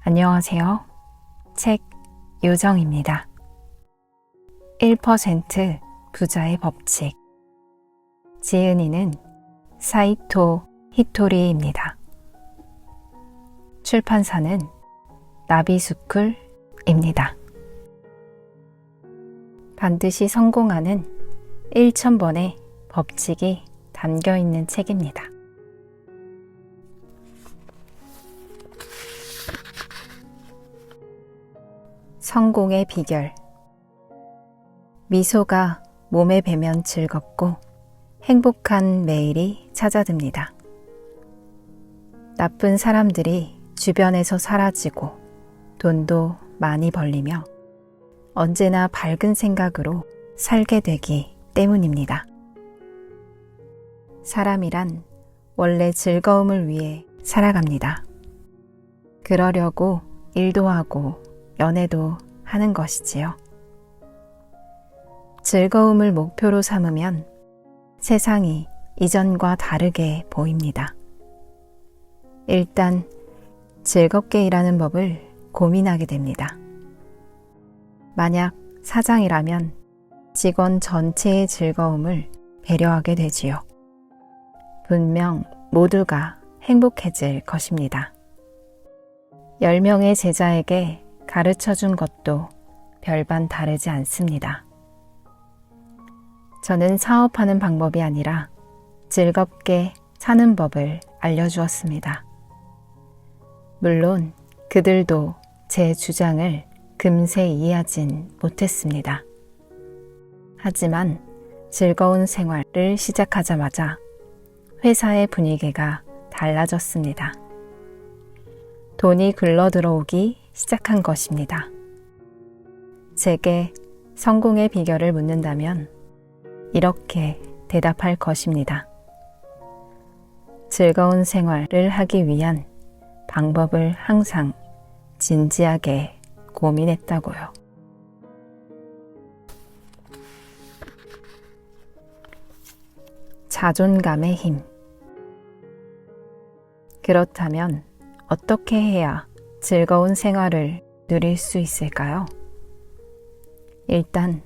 안녕하세요. 책 요정입니다. 1% 부자의 법칙. 지은이는 사이토 히토리입니다. 출판사는 나비스쿨입니다. 반드시 성공하는 1000번의 법칙이 담겨 있는 책입니다. 성공의 비결. 미소가 몸에 배면 즐겁고 행복한 매일이 찾아듭니다. 나쁜 사람들이 주변에서 사라지고 돈도 많이 벌리며 언제나 밝은 생각으로 살게 되기 때문입니다. 사람이란 원래 즐거움을 위해 살아갑니다. 그러려고 일도 하고 연애도 하는 것이지요. 즐거움을 목표로 삼으면 세상이 이전과 다르게 보입니다. 일단 즐겁게 일하는 법을 고민하게 됩니다. 만약 사장이라면 직원 전체의 즐거움을 배려하게 되지요. 분명 모두가 행복해질 것입니다. 10명의 제자에게 가르쳐준 것도 별반 다르지 않습니다. 저는 사업하는 방법이 아니라 즐겁게 사는 법을 알려주었습니다. 물론 그들도 제 주장을 금세 이해하진 못했습니다. 하지만 즐거운 생활을 시작하자마자 회사의 분위기가 달라졌습니다. 돈이 굴러 들어오기 시작한 것입니다. 제게 성공의 비결을 묻는다면 이렇게 대답할 것입니다. 즐거운 생활을 하기 위한 방법을 항상 진지하게 고민했다고요. 자존감의 힘. 그렇다면 어떻게 해야 즐거운 생활을 누릴 수 있을까요? 일단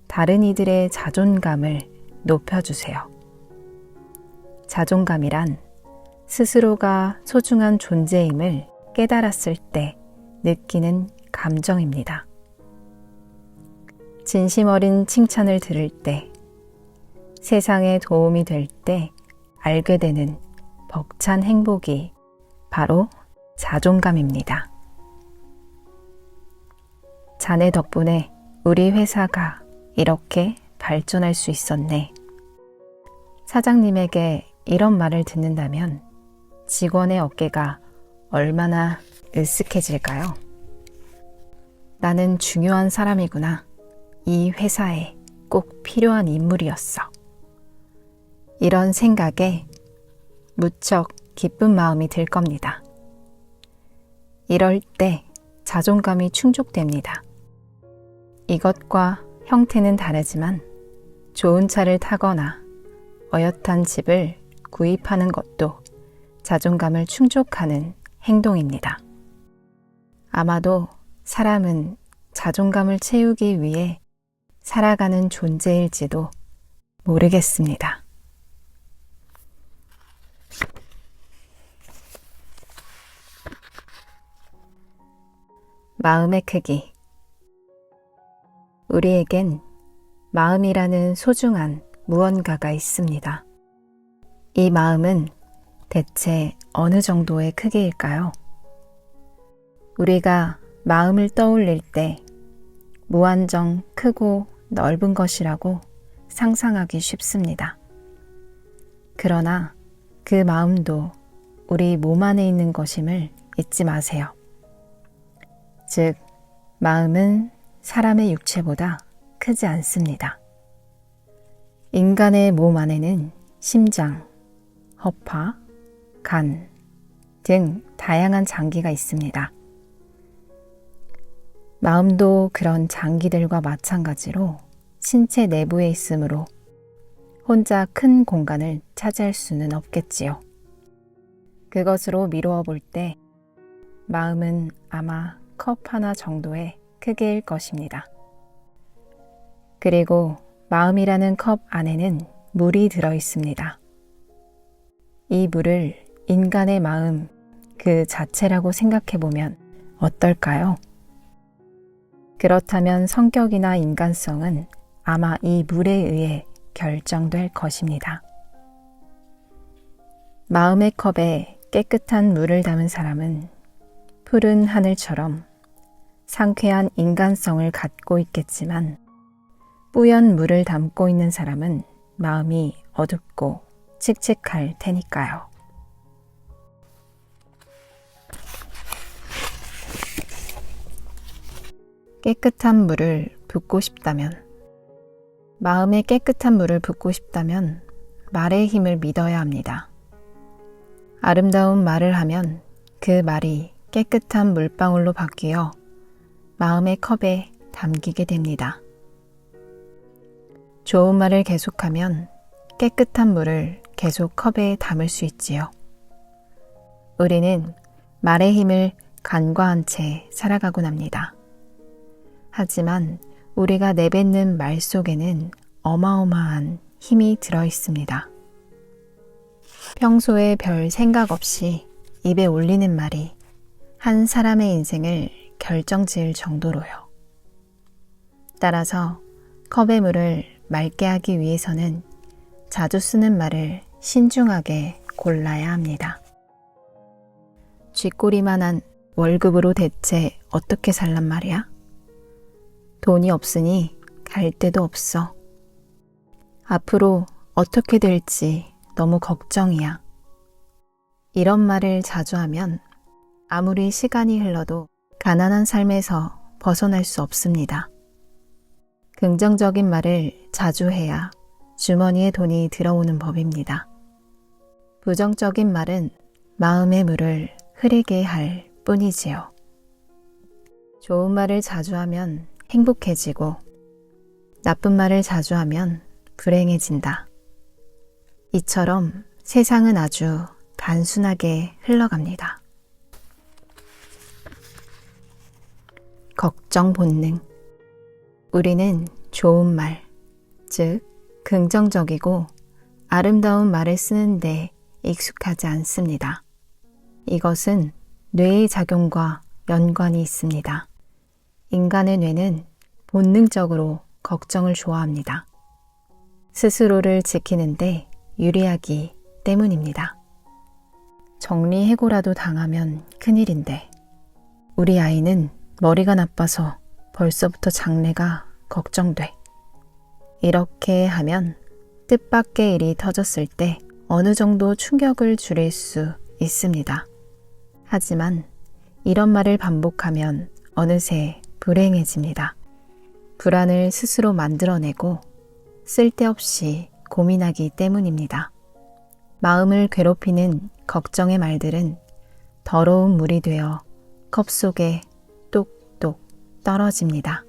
다른 이들의 자존감을 높여주세요. 자존감이란 스스로가 소중한 존재임을 깨달았을 때 느끼는 감정입니다. 진심 어린 칭찬을 들을 때, 세상에 도움이 될 때 알게 되는 벅찬 행복이 바로 자존감입니다. 자네 덕분에 우리 회사가 이렇게 발전할 수 있었네. 사장님에게 이런 말을 듣는다면 직원의 어깨가 얼마나 으쓱해질까요? 나는 중요한 사람이구나. 이 회사에 꼭 필요한 인물이었어. 이런 생각에 무척 기쁜 마음이 들 겁니다. 이럴 때 자존감이 충족됩니다. 이것과 형태는 다르지만 좋은 차를 타거나 어엿한 집을 구입하는 것도 자존감을 충족하는 행동입니다. 아마도 사람은 자존감을 채우기 위해 살아가는 존재일지도 모르겠습니다. 마음의 크기. 우리에겐 마음이라는 소중한 무언가가 있습니다. 이 마음은 대체 어느 정도의 크기일까요? 우리가 마음을 떠올릴 때 무한정 크고 넓은 것이라고 상상하기 쉽습니다. 그러나 그 마음도 우리 몸 안에 있는 것임을 잊지 마세요. 즉, 마음은 사람의 육체보다 크지 않습니다. 인간의 몸 안에는 심장, 허파, 간 등 다양한 장기가 있습니다. 마음도 그런 장기들과 마찬가지로 신체 내부에 있으므로 혼자 큰 공간을 차지할 수는 없겠지요. 그것으로 미루어 볼 때 마음은 아마 컵 하나 정도의 크기일 것입니다. 그리고 마음이라는 컵 안에는 물이 들어 있습니다. 이 물을 인간의 마음 그 자체라고 생각해 보면 어떨까요? 그렇다면 성격이나 인간성은 아마 이 물에 의해 결정될 것입니다. 마음의 컵에 깨끗한 물을 담은 사람은 푸른 하늘처럼 상쾌한 인간성을 갖고 있겠지만 뿌연 물을 담고 있는 사람은 마음이 어둡고 칙칙할 테니까요. 깨끗한 물을 붓고 싶다면, 마음에 깨끗한 물을 붓고 싶다면 말의 힘을 믿어야 합니다. 아름다운 말을 하면 그 말이 깨끗한 물방울로 바뀌어 마음의 컵에 담기게 됩니다. 좋은 말을 계속하면 깨끗한 물을 계속 컵에 담을 수 있지요. 우리는 말의 힘을 간과한 채 살아가곤 합니다. 하지만 우리가 내뱉는 말 속에는 어마어마한 힘이 들어 있습니다. 평소에 별 생각 없이 입에 올리는 말이 한 사람의 인생을 결정지을 정도로요. 따라서 컵의 물을 맑게 하기 위해서는 자주 쓰는 말을 신중하게 골라야 합니다. 쥐꼬리만한 월급으로 대체 어떻게 살란 말이야? 돈이 없으니 갈 데도 없어. 앞으로 어떻게 될지 너무 걱정이야. 이런 말을 자주 하면 아무리 시간이 흘러도 가난한 삶에서 벗어날 수 없습니다. 긍정적인 말을 자주 해야 주머니에 돈이 들어오는 법입니다. 부정적인 말은 마음의 물을 흐리게 할 뿐이지요. 좋은 말을 자주 하면 행복해지고 나쁜 말을 자주 하면 불행해진다. 이처럼 세상은 아주 단순하게 흘러갑니다. 걱정 본능. 우리는 좋은 말, 즉 긍정적이고 아름다운 말을 쓰는데 익숙하지 않습니다. 이것은 뇌의 작용과 연관이 있습니다. 인간의 뇌는 본능적으로 걱정을 좋아합니다. 스스로를 지키는데 유리하기 때문입니다. 정리해고라도 당하면 큰일인데 우리 아이는 머리가 나빠서 벌써부터 장래가 걱정돼. 이렇게 하면 뜻밖의 일이 터졌을 때 어느 정도 충격을 줄일 수 있습니다. 하지만 이런 말을 반복하면 어느새 불행해집니다. 불안을 스스로 만들어내고 쓸데없이 고민하기 때문입니다. 마음을 괴롭히는 걱정의 말들은 더러운 물이 되어 컵 속에 똑똑 떨어집니다.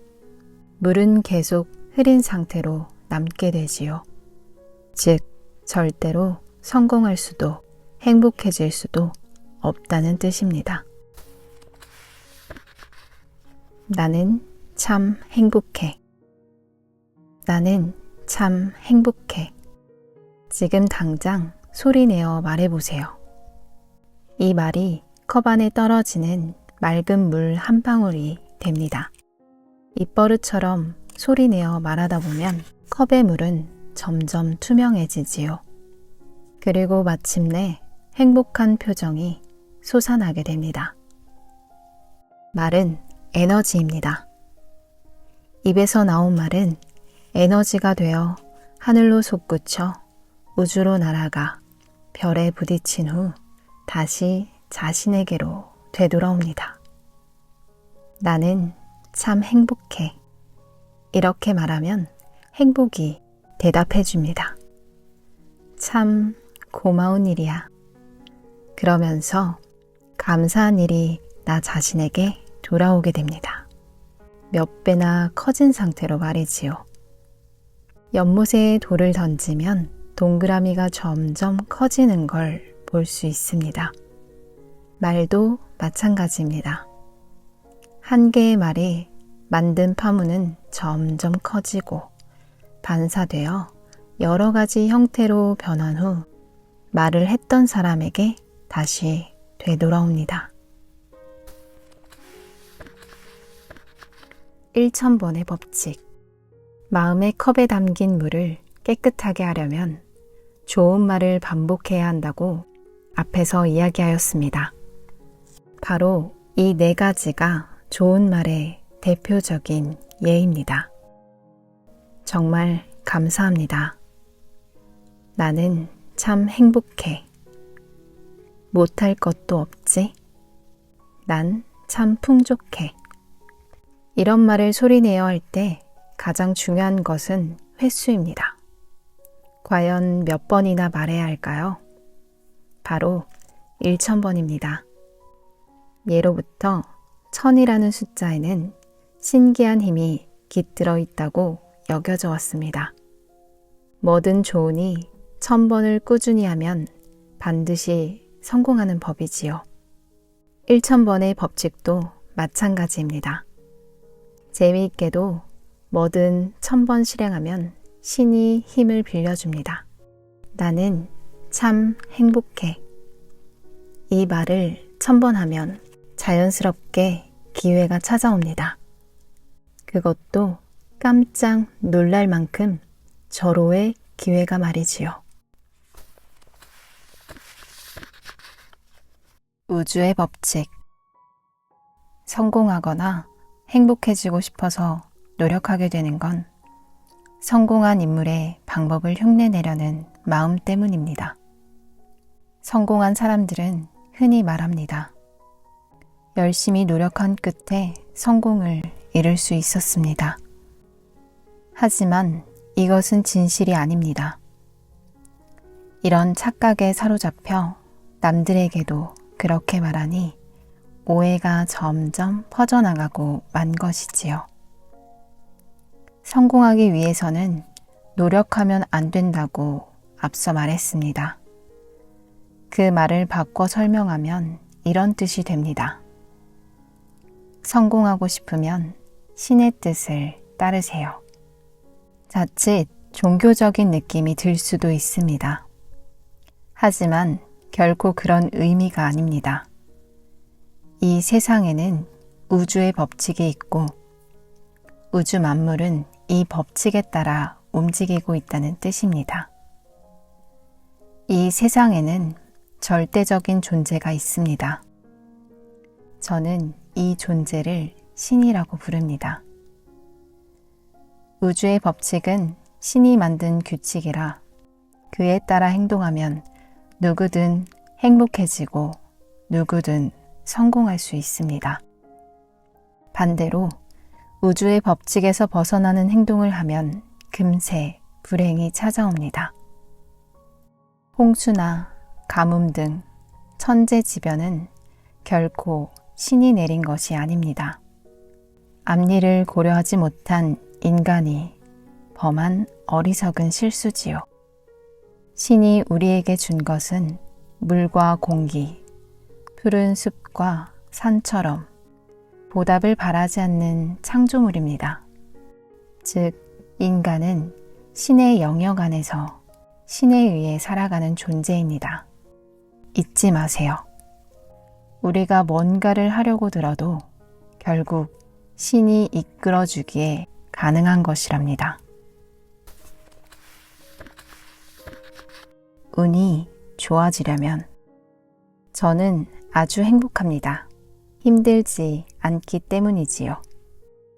물은 계속 흐린 상태로 남게 되지요. 즉, 절대로 성공할 수도 행복해질 수도 없다는 뜻입니다. 나는 참 행복해. 나는 참 행복해. 지금 당장 소리내어 말해보세요. 이 말이 컵 안에 떨어지는 맑은 물 한 방울이 됩니다. 입버릇처럼 소리내어 말하다 보면 컵의 물은 점점 투명해지지요. 그리고 마침내 행복한 표정이 솟아나게 됩니다. 말은 에너지입니다. 입에서 나온 말은 에너지가 되어 하늘로 솟구쳐 우주로 날아가 별에 부딪힌 후 다시 자신에게로 되돌아옵니다. 나는 참 행복해. 이렇게 말하면 행복이 대답해 줍니다. 참 고마운 일이야. 그러면서 감사한 일이 나 자신에게 돌아오게 됩니다. 몇 배나 커진 상태로 말이지요. 연못에 돌을 던지면 동그라미가 점점 커지는 걸 볼 수 있습니다. 말도 마찬가지입니다. 한 개의 말이 만든 파문은 점점 커지고 반사되어 여러 가지 형태로 변한 후 말을 했던 사람에게 다시 되돌아옵니다. 1000번의 법칙. 마음의 컵에 담긴 물을 깨끗하게 하려면 좋은 말을 반복해야 한다고 앞에서 이야기하였습니다. 바로 이 4가지가 좋은 말의 대표적인 예입니다. 정말 감사합니다. 나는 참 행복해. 못할 것도 없지? 난 참 풍족해. 이런 말을 소리내어 할 때 가장 중요한 것은 횟수입니다. 과연 몇 번이나 말해야 할까요? 바로 1000번입니다. 예로부터 1000이라는 숫자에는 신기한 힘이 깃들어 있다고 여겨져 왔습니다. 뭐든 좋으니 1000번을 꾸준히 하면 반드시 성공하는 법이지요. 1000번의 법칙도 마찬가지입니다. 재미있게도 뭐든 1000번 실행하면 신이 힘을 빌려줍니다. 나는 참 행복해. 이 말을 1000번 하면 자연스럽게 기회가 찾아옵니다. 그것도 깜짝 놀랄 만큼 절호의 기회가 말이지요. 우주의 법칙. 성공하거나 행복해지고 싶어서 노력하게 되는 건 성공한 인물의 방법을 흉내내려는 마음 때문입니다. 성공한 사람들은 흔히 말합니다. 열심히 노력한 끝에 성공을 이룰 수 있었습니다. 하지만 이것은 진실이 아닙니다. 이런 착각에 사로잡혀 남들에게도 그렇게 말하니 오해가 점점 퍼져나가고 만 것이지요. 성공하기 위해서는 노력하면 안 된다고 앞서 말했습니다. 그 말을 바꿔 설명하면 이런 뜻이 됩니다. 성공하고 싶으면 신의 뜻을 따르세요. 자칫 종교적인 느낌이 들 수도 있습니다. 하지만 결코 그런 의미가 아닙니다. 이 세상에는 우주의 법칙이 있고 우주 만물은 이 법칙에 따라 움직이고 있다는 뜻입니다. 이 세상에는 절대적인 존재가 있습니다. 저는 이 존재를 신이라고 부릅니다. 우주의 법칙은 신이 만든 규칙이라 그에 따라 행동하면 누구든 행복해지고 누구든 성공할 수 있습니다. 반대로 우주의 법칙에서 벗어나는 행동을 하면 금세 불행이 찾아옵니다. 홍수나 가뭄 등 천재지변은 결코 신이 내린 것이 아닙니다. 앞일을 고려하지 못한 인간이 범한 어리석은 실수지요. 신이 우리에게 준 것은 물과 공기, 푸른 숲과 산처럼 보답을 바라지 않는 창조물입니다. 즉, 인간은 신의 영역 안에서 신에 의해 살아가는 존재입니다. 잊지 마세요. 우리가 뭔가를 하려고 들어도 결국 신이 이끌어주기에 가능한 것이랍니다. 운이 좋아지려면 저는 아주 행복합니다. 힘들지 않기 때문이지요.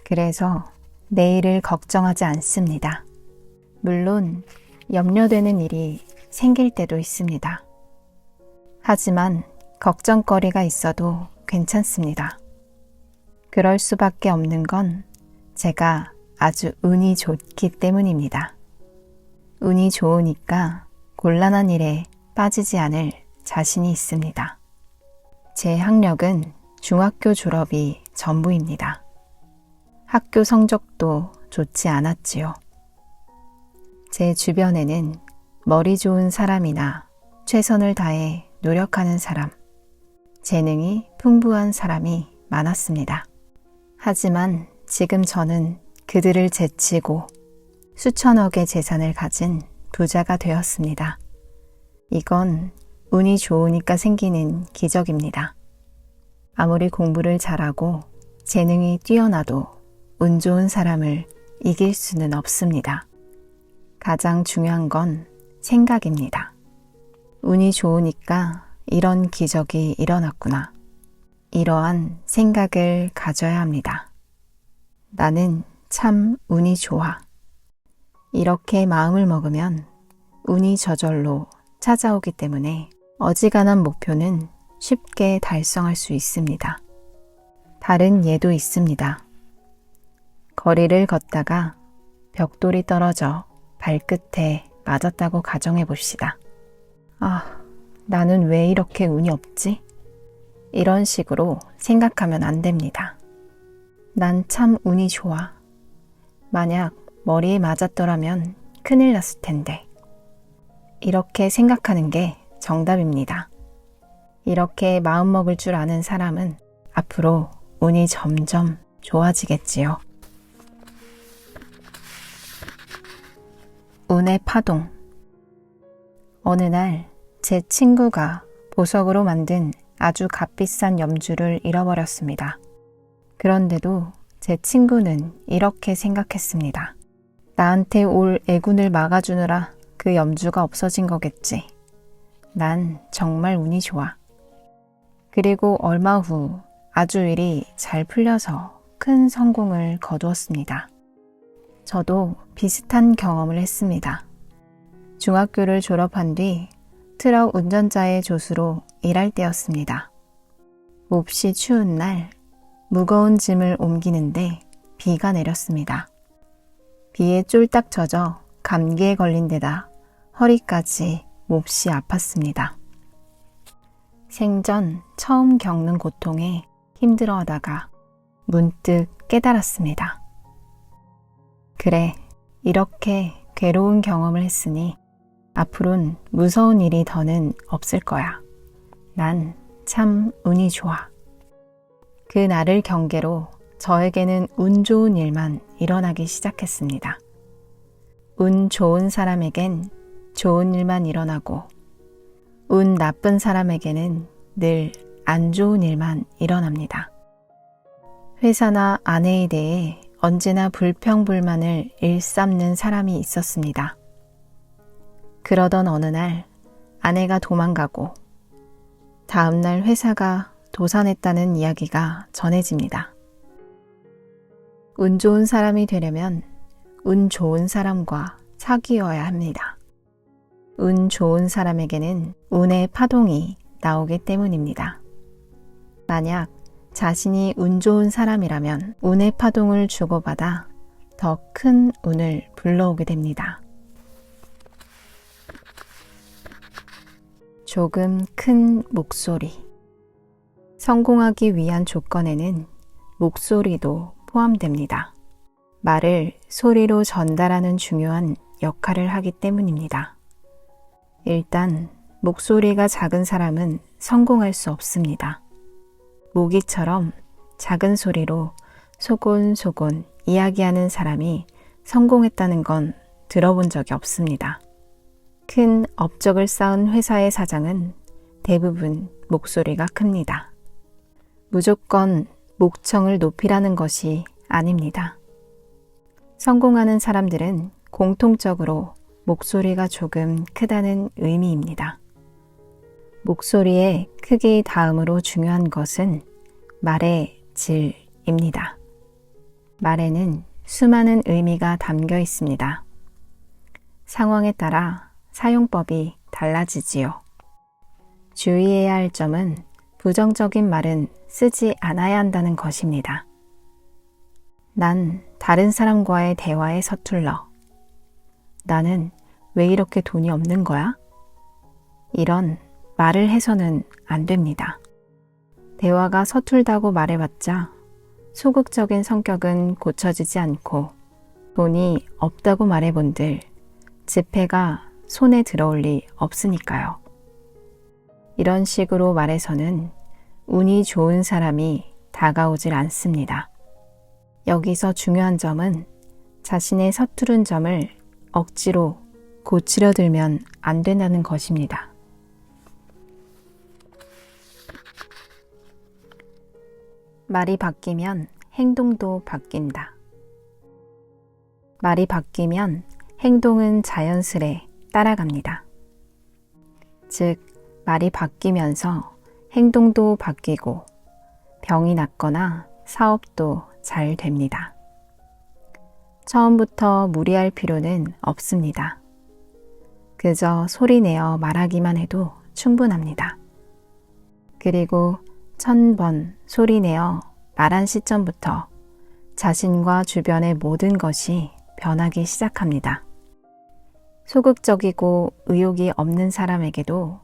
그래서 내일을 걱정하지 않습니다. 물론 염려되는 일이 생길 때도 있습니다. 하지만 걱정거리가 있어도 괜찮습니다. 그럴 수밖에 없는 건 제가 아주 운이 좋기 때문입니다. 운이 좋으니까 곤란한 일에 빠지지 않을 자신이 있습니다. 제 학력은 중학교 졸업이 전부입니다. 학교 성적도 좋지 않았지요. 제 주변에는 머리 좋은 사람이나 최선을 다해 노력하는 사람, 재능이 풍부한 사람이 많았습니다. 하지만 지금 저는 그들을 제치고 수천억의 재산을 가진 부자가 되었습니다. 이건 운이 좋으니까 생기는 기적입니다. 아무리 공부를 잘하고 재능이 뛰어나도 운 좋은 사람을 이길 수는 없습니다. 가장 중요한 건 생각입니다. 운이 좋으니까 이런 기적이 일어났구나. 이러한 생각을 가져야 합니다. 나는 참 운이 좋아. 이렇게 마음을 먹으면 운이 저절로 찾아오기 때문에 어지간한 목표는 쉽게 달성할 수 있습니다. 다른 예도 있습니다. 거리를 걷다가 벽돌이 떨어져 발끝에 맞았다고 가정해 봅시다. 나는 왜 이렇게 운이 없지? 이런 식으로 생각하면 안 됩니다. 난 참 운이 좋아. 만약 머리에 맞았더라면 큰일 났을 텐데. 이렇게 생각하는 게 정답입니다. 이렇게 마음먹을 줄 아는 사람은 앞으로 운이 점점 좋아지겠지요. 운의 파동. 어느 날 제 친구가 보석으로 만든 아주 값비싼 염주를 잃어버렸습니다. 그런데도 제 친구는 이렇게 생각했습니다. 나한테 올 애군을 막아주느라 그 염주가 없어진 거겠지. 난 정말 운이 좋아. 그리고 얼마 후 아주 일이 잘 풀려서 큰 성공을 거두었습니다. 저도 비슷한 경험을 했습니다. 중학교를 졸업한 뒤 트럭 운전자의 조수로 일할 때였습니다. 몹시 추운 날 무거운 짐을 옮기는데 비가 내렸습니다. 비에 쫄딱 젖어 감기에 걸린 데다 허리까지 몹시 아팠습니다. 생전 처음 겪는 고통에 힘들어하다가 문득 깨달았습니다. 그래, 이렇게 괴로운 경험을 했으니 앞으로는 무서운 일이 더는 없을 거야. 난 참 운이 좋아. 그 날을 경계로 저에게는 운 좋은 일만 일어나기 시작했습니다. 운 좋은 사람에겐 좋은 일만 일어나고 운 나쁜 사람에게는 늘 안 좋은 일만 일어납니다. 회사나 아내에 대해 언제나 불평불만을 일삼는 사람이 있었습니다. 그러던 어느 날 아내가 도망가고 다음날 회사가 도산했다는 이야기가 전해집니다. 운 좋은 사람이 되려면 운 좋은 사람과 사귀어야 합니다. 운 좋은 사람에게는 운의 파동이 나오기 때문입니다. 만약 자신이 운 좋은 사람이라면 운의 파동을 주고받아 더 큰 운을 불러오게 됩니다. 조금 큰 목소리. 성공하기 위한 조건에는 목소리도 포함됩니다. 말을 소리로 전달하는 중요한 역할을 하기 때문입니다. 일단 목소리가 작은 사람은 성공할 수 없습니다. 모기처럼 작은 소리로 소곤소곤 이야기하는 사람이 성공했다는 건 들어본 적이 없습니다. 큰 업적을 쌓은 회사의 사장은 대부분 목소리가 큽니다. 무조건 목청을 높이라는 것이 아닙니다. 성공하는 사람들은 공통적으로 목소리가 조금 크다는 의미입니다. 목소리의 크기 다음으로 중요한 것은 말의 질입니다. 말에는 수많은 의미가 담겨 있습니다. 상황에 따라 사용법이 달라지지요. 주의해야 할 점은 부정적인 말은 쓰지 않아야 한다는 것입니다. 난 다른 사람과의 대화에 서툴러. 나는 왜 이렇게 돈이 없는 거야? 이런 말을 해서는 안 됩니다. 대화가 서툴다고 말해봤자 소극적인 성격은 고쳐지지 않고 돈이 없다고 말해본들 지폐가 손에 들어올 리 없으니까요. 이런 식으로 말해서는 운이 좋은 사람이 다가오질 않습니다. 여기서 중요한 점은 자신의 서투른 점을 억지로 고치려 들면 안 된다는 것입니다. 말이 바뀌면 행동도 바뀐다. 말이 바뀌면 행동은 자연스레 따라갑니다. 즉, 말이 바뀌면서 행동도 바뀌고 병이 낫거나 사업도 잘 됩니다. 처음부터 무리할 필요는 없습니다. 그저 소리내어 말하기만 해도 충분합니다. 그리고 1000번 소리내어 말한 시점부터 자신과 주변의 모든 것이 변하기 시작합니다. 소극적이고 의욕이 없는 사람에게도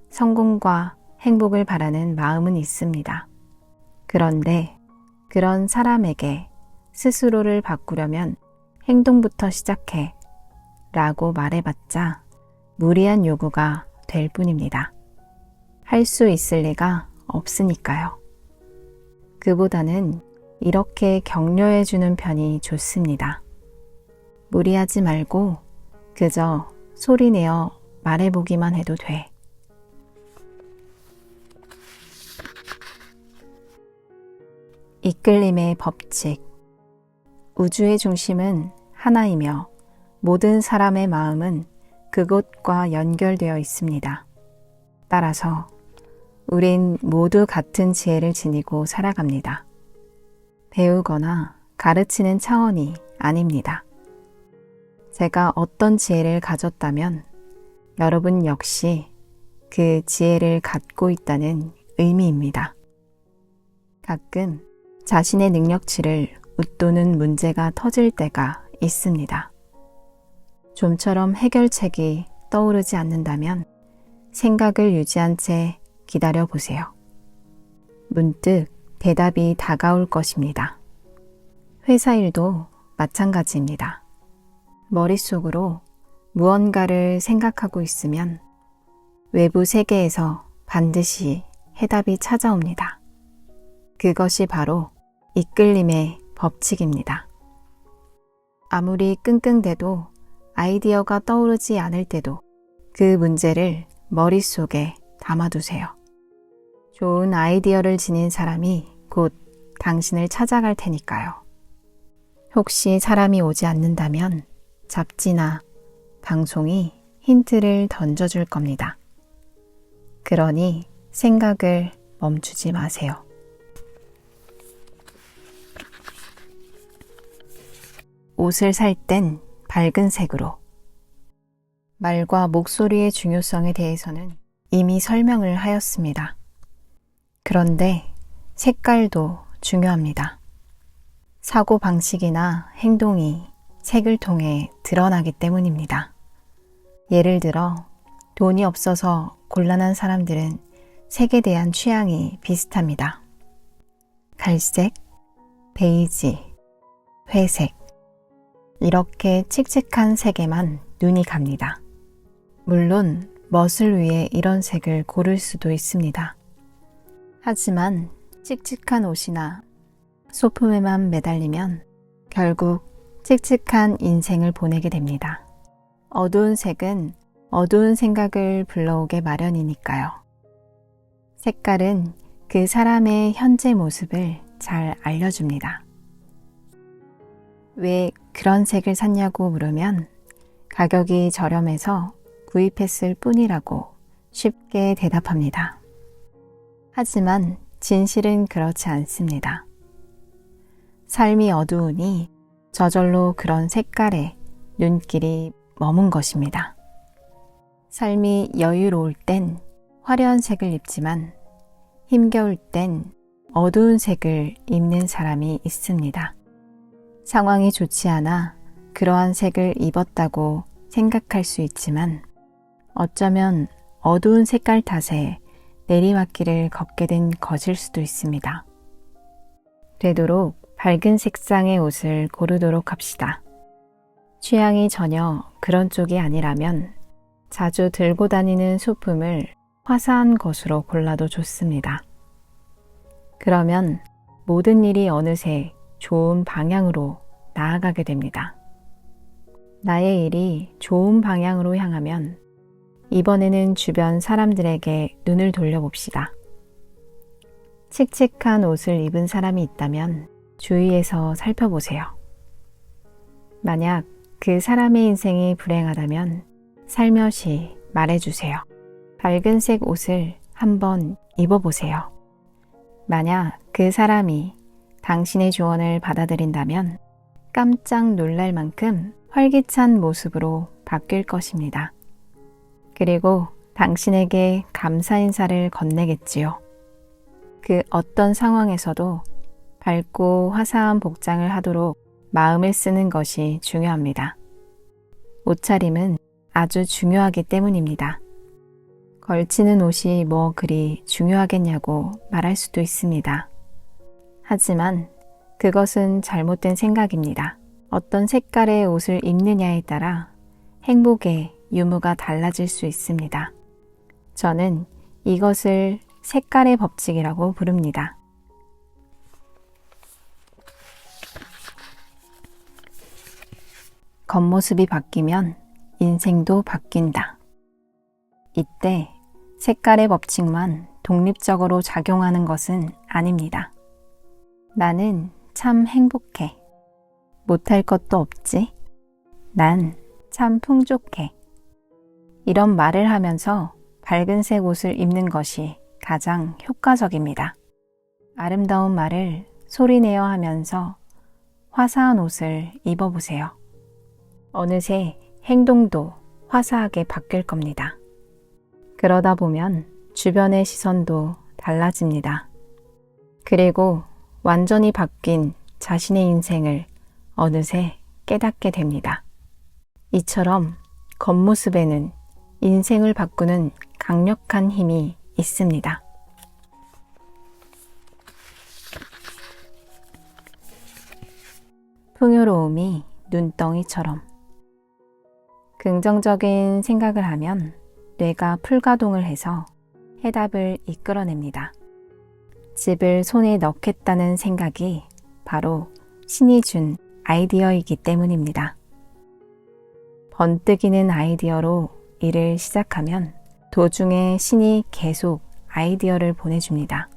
성공과 행복을 바라는 마음은 있습니다. 그런데 그런 사람에게 스스로를 바꾸려면 행동부터 시작해 라고 말해봤자 무리한 요구가 될 뿐입니다. 할 수 있을 리가 없으니까요. 그보다는 이렇게 격려해주는 편이 좋습니다. 무리하지 말고 그저 소리내어 말해보기만 해도 돼. 이끌림의 법칙. 우주의 중심은 하나이며 모든 사람의 마음은 그곳과 연결되어 있습니다. 따라서 우린 모두 같은 지혜를 지니고 살아갑니다. 배우거나 가르치는 차원이 아닙니다. 제가 어떤 지혜를 가졌다면 여러분 역시 그 지혜를 갖고 있다는 의미입니다. 가끔 자신의 능력치를 웃도는 문제가 터질 때가 있습니다. 좀처럼 해결책이 떠오르지 않는다면 생각을 유지한 채 기다려 보세요. 문득 대답이 다가올 것입니다. 회사 일도 마찬가지입니다. 머릿속으로 무언가를 생각하고 있으면 외부 세계에서 반드시 해답이 찾아옵니다. 그것이 바로 이끌림의 법칙입니다. 아무리 끙끙대도 아이디어가 떠오르지 않을 때도 그 문제를 머릿속에 담아두세요. 좋은 아이디어를 지닌 사람이 곧 당신을 찾아갈 테니까요. 혹시 사람이 오지 않는다면 잡지나 방송이 힌트를 던져줄 겁니다. 그러니 생각을 멈추지 마세요. 옷을 살 땐 밝은 색으로. 말과 목소리의 중요성에 대해서는 이미 설명을 하였습니다. 그런데 색깔도 중요합니다. 사고방식이나 행동이 색을 통해 드러나기 때문입니다. 예를 들어 돈이 없어서 곤란한 사람들은 색에 대한 취향이 비슷합니다. 갈색, 베이지, 회색 이렇게 칙칙한 색에만 눈이 갑니다. 물론 멋을 위해 이런 색을 고를 수도 있습니다. 하지만 칙칙한 옷이나 소품에만 매달리면 결국 칙칙한 인생을 보내게 됩니다. 어두운 색은 어두운 생각을 불러오게 마련이니까요. 색깔은 그 사람의 현재 모습을 잘 알려줍니다. 왜 그런 색을 샀냐고 물으면 가격이 저렴해서 구입했을 뿐이라고 쉽게 대답합니다. 하지만 진실은 그렇지 않습니다. 삶이 어두우니 저절로 그런 색깔에 눈길이 머문 것입니다. 삶이 여유로울 땐 화려한 색을 입지만 힘겨울 땐 어두운 색을 입는 사람이 있습니다. 상황이 좋지 않아 그러한 색을 입었다고 생각할 수 있지만 어쩌면 어두운 색깔 탓에 내리막길을 걷게 된 것일 수도 있습니다. 되도록 밝은 색상의 옷을 고르도록 합시다. 취향이 전혀 그런 쪽이 아니라면 자주 들고 다니는 소품을 화사한 것으로 골라도 좋습니다. 그러면 모든 일이 어느새 좋은 방향으로 나아가게 됩니다. 나의 일이 좋은 방향으로 향하면 이번에는 주변 사람들에게 눈을 돌려봅시다. 칙칙한 옷을 입은 사람이 있다면 주위에서 살펴보세요. 만약 그 사람의 인생이 불행하다면 살며시 말해주세요. 밝은색 옷을 한번 입어보세요. 만약 그 사람이 당신의 조언을 받아들인다면 깜짝 놀랄 만큼 활기찬 모습으로 바뀔 것입니다. 그리고 당신에게 감사 인사를 건네겠지요. 그 어떤 상황에서도 밝고 화사한 복장을 하도록 마음을 쓰는 것이 중요합니다. 옷차림은 아주 중요하기 때문입니다. 걸치는 옷이 뭐 그리 중요하겠냐고 말할 수도 있습니다. 하지만 그것은 잘못된 생각입니다. 어떤 색깔의 옷을 입느냐에 따라 행복의 유무가 달라질 수 있습니다. 저는 이것을 색깔의 법칙이라고 부릅니다. 겉모습이 바뀌면 인생도 바뀐다. 이때 색깔의 법칙만 독립적으로 작용하는 것은 아닙니다. 나는 참 행복해. 못할 것도 없지. 난 참 풍족해. 이런 말을 하면서 밝은색 옷을 입는 것이 가장 효과적입니다. 아름다운 말을 소리내어 하면서 화사한 옷을 입어보세요. 어느새 행동도 화사하게 바뀔 겁니다. 그러다 보면 주변의 시선도 달라집니다. 그리고 완전히 바뀐 자신의 인생을 어느새 깨닫게 됩니다. 이처럼 겉모습에는 인생을 바꾸는 강력한 힘이 있습니다. 풍요로움이 눈덩이처럼. 긍정적인 생각을 하면 뇌가 풀가동을 해서 해답을 이끌어냅니다. 집을 손에 넣겠다는 생각이 바로 신이 준 아이디어이기 때문입니다. 번뜩이는 아이디어로 일을 시작하면 도중에 신이 계속 아이디어를 보내줍니다.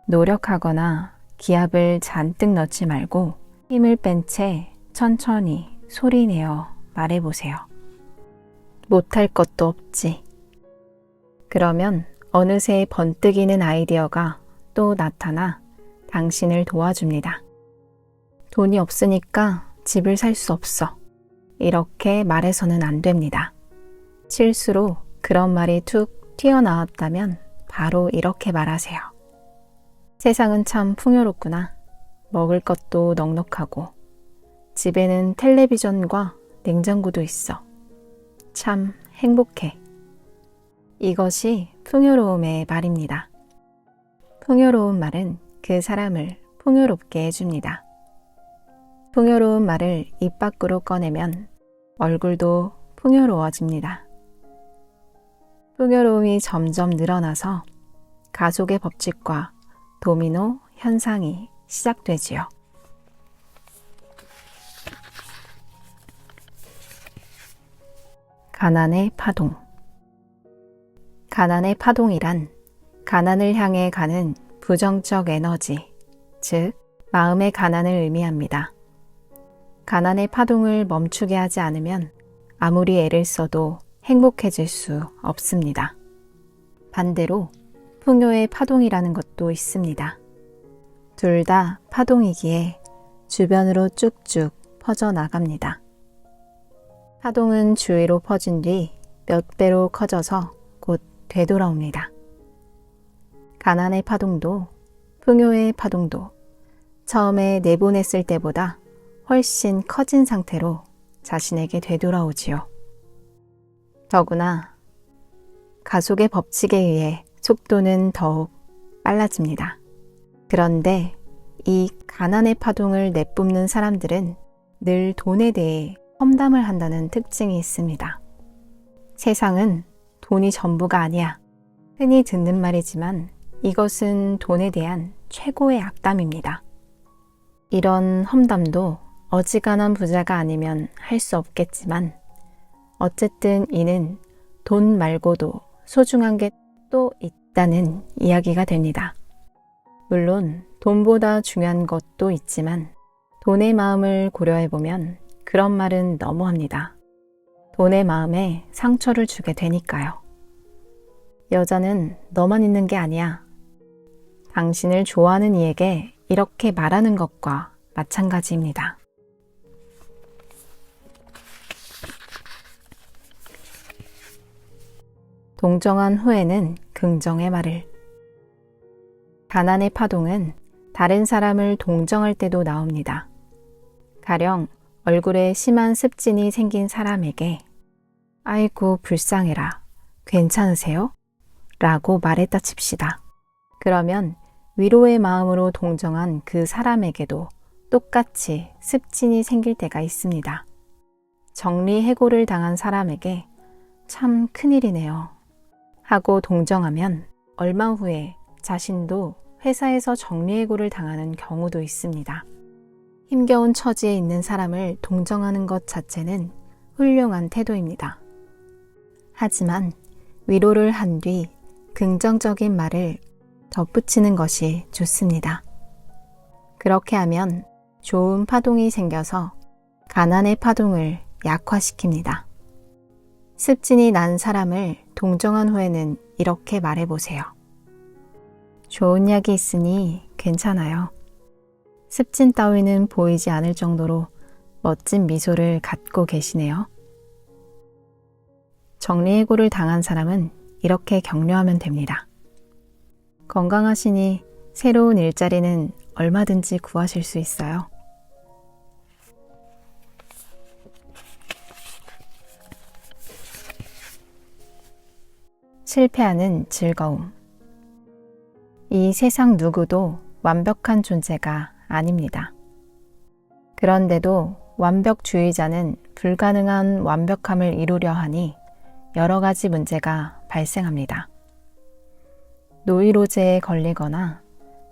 노력하거나 기합을 잔뜩 넣지 말고 힘을 뺀 채 천천히 소리내어 말해보세요. 못할 것도 없지. 그러면 어느새 번뜩이는 아이디어가 또 나타나 당신을 도와줍니다. 돈이 없으니까 집을 살 수 없어. 이렇게 말해서는 안 됩니다. 실수로 그런 말이 툭 튀어나왔다면 바로 이렇게 말하세요. 세상은 참 풍요롭구나. 먹을 것도 넉넉하고 집에는 텔레비전과 냉장고도 있어. 참 행복해. 이것이 풍요로움의 말입니다. 풍요로운 말은 그 사람을 풍요롭게 해줍니다. 풍요로운 말을 입 밖으로 꺼내면 얼굴도 풍요로워집니다. 풍요로움이 점점 늘어나서 가속의 법칙과 도미노 현상이 시작되지요. 가난의 파동. 가난의 파동이란 가난을 향해 가는 부정적 에너지, 즉 마음의 가난을 의미합니다. 가난의 파동을 멈추게 하지 않으면 아무리 애를 써도 행복해질 수 없습니다. 반대로 풍요의 파동이라는 것도 있습니다. 둘 다 파동이기에 주변으로 쭉쭉 퍼져나갑니다. 파동은 주위로 퍼진 뒤 몇 배로 커져서 곧 되돌아옵니다. 가난의 파동도 풍요의 파동도 처음에 내보냈을 때보다 훨씬 커진 상태로 자신에게 되돌아오지요. 더구나 가속의 법칙에 의해 속도는 더욱 빨라집니다. 그런데 이 가난의 파동을 내뿜는 사람들은 늘 돈에 대해 험담을 한다는 특징이 있습니다. 세상은 돈이 전부가 아니야. 흔히 듣는 말이지만 이것은 돈에 대한 최고의 악담입니다. 이런 험담도 어지간한 부자가 아니면 할 수 없겠지만 어쨌든 이는 돈 말고도 소중한 게 또 있다는 이야기가 됩니다. 물론 돈보다 중요한 것도 있지만 돈의 마음을 고려해보면 그런 말은 너무합니다. 돈의 마음에 상처를 주게 되니까요. 여자는 너만 있는 게 아니야. 당신을 좋아하는 이에게 이렇게 말하는 것과 마찬가지입니다. 동정한 후에는 긍정의 말을. 가난의 파동은 다른 사람을 동정할 때도 나옵니다. 가령 얼굴에 심한 습진이 생긴 사람에게 아이고 불쌍해라. 괜찮으세요? 라고 말했다 칩시다. 그러면 위로의 마음으로 동정한 그 사람에게도 똑같이 습진이 생길 때가 있습니다. 정리해고를 당한 사람에게 참 큰일이네요 하고 동정하면 얼마 후에 자신도 회사에서 정리해고를 당하는 경우도 있습니다. 힘겨운 처지에 있는 사람을 동정하는 것 자체는 훌륭한 태도입니다. 하지만 위로를 한 뒤 긍정적인 말을 덧붙이는 것이 좋습니다. 그렇게 하면 좋은 파동이 생겨서 가난의 파동을 약화시킵니다. 습진이 난 사람을 동정한 후에는 이렇게 말해보세요. 좋은 약이 있으니 괜찮아요. 습진 따위는 보이지 않을 정도로 멋진 미소를 갖고 계시네요. 정리해고를 당한 사람은 이렇게 격려하면 됩니다. 건강하시니 새로운 일자리는 얼마든지 구하실 수 있어요. 실패하는 즐거움. 이 세상 누구도 완벽한 존재가 아닙니다. 그런데도 완벽주의자는 불가능한 완벽함을 이루려 하니 여러 가지 문제가 발생합니다. 노이로제에 걸리거나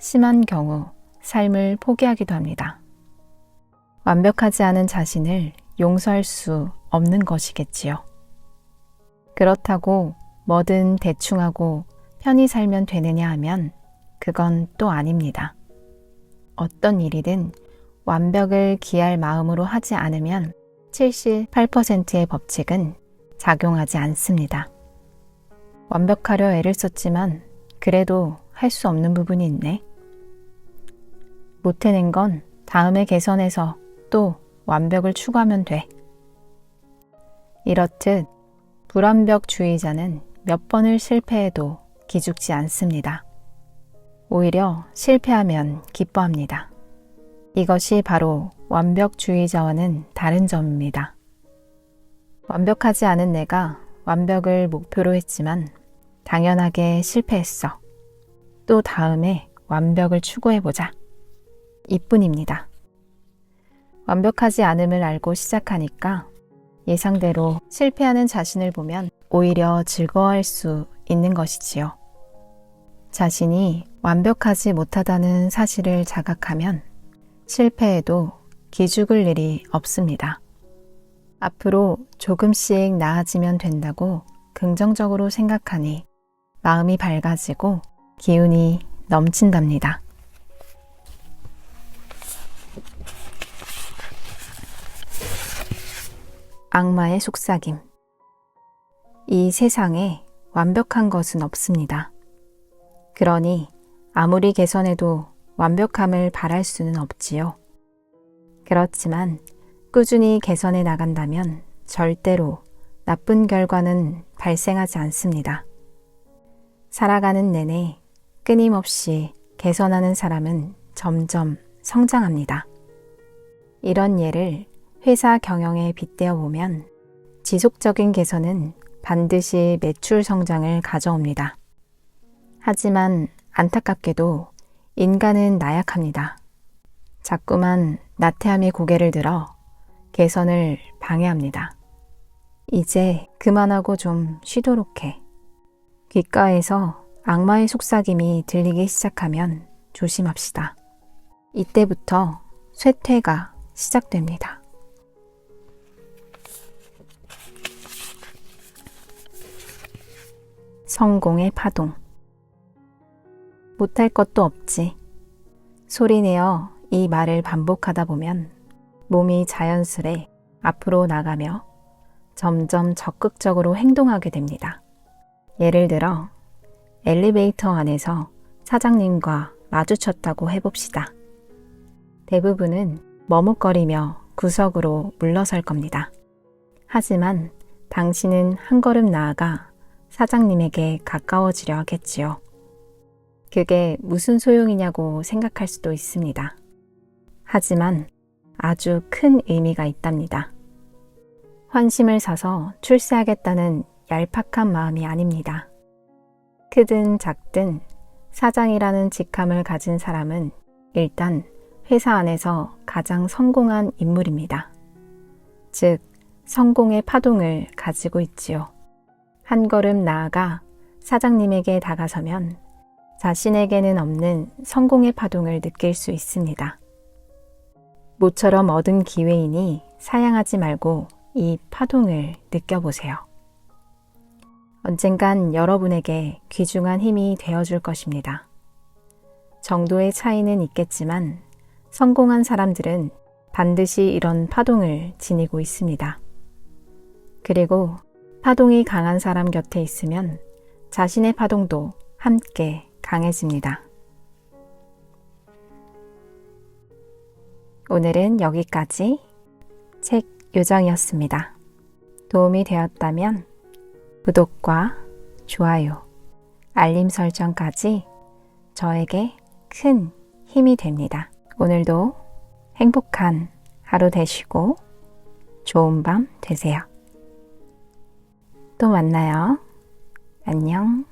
심한 경우 삶을 포기하기도 합니다. 완벽하지 않은 자신을 용서할 수 없는 것이겠지요. 그렇다고 뭐든 대충하고 편히 살면 되느냐 하면 그건 또 아닙니다. 어떤 일이든 완벽을 기할 마음으로 하지 않으면 78%의 법칙은 작용하지 않습니다. 완벽하려 애를 썼지만 그래도 할 수 없는 부분이 있네. 못 해낸 건 다음에 개선해서 또 완벽을 추구하면 돼. 이렇듯 불완벽주의자는 몇 번을 실패해도 기죽지 않습니다. 오히려 실패하면 기뻐합니다. 이것이 바로 완벽주의자와는 다른 점입니다. 완벽하지 않은 내가 완벽을 목표로 했지만 당연하게 실패했어. 또 다음에 완벽을 추구해보자. 이뿐입니다. 완벽하지 않음을 알고 시작하니까 예상대로 실패하는 자신을 보면 오히려 즐거워할 수 있는 것이지요. 자신이 완벽하지 못하다는 사실을 자각하면 실패해도 기죽을 일이 없습니다. 앞으로 조금씩 나아지면 된다고 긍정적으로 생각하니 마음이 밝아지고 기운이 넘친답니다. 악마의 속삭임. 이 세상에 완벽한 것은 없습니다. 그러니 아무리 개선해도 완벽함을 바랄 수는 없지요. 그렇지만 꾸준히 개선해 나간다면 절대로 나쁜 결과는 발생하지 않습니다. 살아가는 내내 끊임없이 개선하는 사람은 점점 성장합니다. 이런 예를 회사 경영에 빗대어 보면 지속적인 개선은 반드시 매출 성장을 가져옵니다. 하지만 안타깝게도 인간은 나약합니다. 자꾸만 나태함이 고개를 들어 개선을 방해합니다. 이제 그만하고 좀 쉬도록 해. 귓가에서 악마의 속삭임이 들리기 시작하면 조심합시다. 이때부터 쇠퇴가 시작됩니다. 성공의 파동. 못할 것도 없지. 소리내어 이 말을 반복하다 보면 몸이 자연스레 앞으로 나가며 점점 적극적으로 행동하게 됩니다. 예를 들어 엘리베이터 안에서 사장님과 마주쳤다고 해봅시다. 대부분은 머뭇거리며 구석으로 물러설 겁니다. 하지만 당신은 한 걸음 나아가 사장님에게 가까워지려 하겠지요. 그게 무슨 소용이냐고 생각할 수도 있습니다. 하지만 아주 큰 의미가 있답니다. 환심을 사서 출세하겠다는 얄팍한 마음이 아닙니다. 크든 작든 사장이라는 직함을 가진 사람은 일단 회사 안에서 가장 성공한 인물입니다. 즉, 성공의 파동을 가지고 있지요. 한 걸음 나아가 사장님에게 다가서면 자신에게는 없는 성공의 파동을 느낄 수 있습니다. 모처럼 얻은 기회이니 사양하지 말고 이 파동을 느껴보세요. 언젠간 여러분에게 귀중한 힘이 되어줄 것입니다. 정도의 차이는 있겠지만 성공한 사람들은 반드시 이런 파동을 지니고 있습니다. 그리고 파동이 강한 사람 곁에 있으면 자신의 파동도 함께 강해집니다. 오늘은 여기까지 책 요정이었습니다. 도움이 되었다면 구독과 좋아요, 알림 설정까지 저에게 큰 힘이 됩니다. 오늘도 행복한 하루 되시고 좋은 밤 되세요. 또 만나요. 안녕.